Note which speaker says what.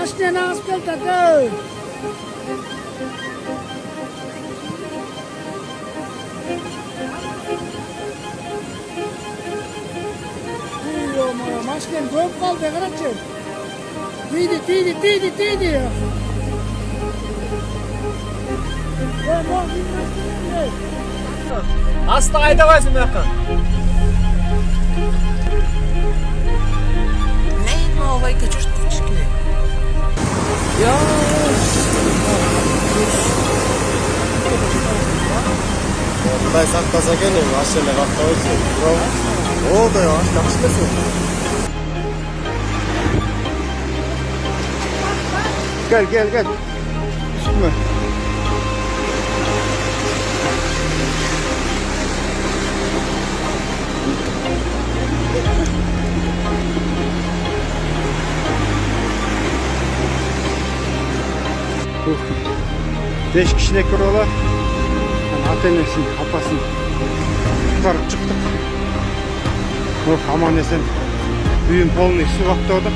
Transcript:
Speaker 1: машина на асфальтта. Машина көп қалды, қарашы. Тиді.
Speaker 2: Aslı ayda koysun bir dakika.
Speaker 3: Ne olay kaçırtmış ki?
Speaker 2: Ya.
Speaker 4: Bunday saklasa gelin, aşağıya bakta olsun. Ne oldu ya? Yakışmasın.
Speaker 1: Gel. Üstüme. Beş kişilik yola ata-enesini, apasını kurtarıp çıktık. Aman esen büyüm polni su baktı orada.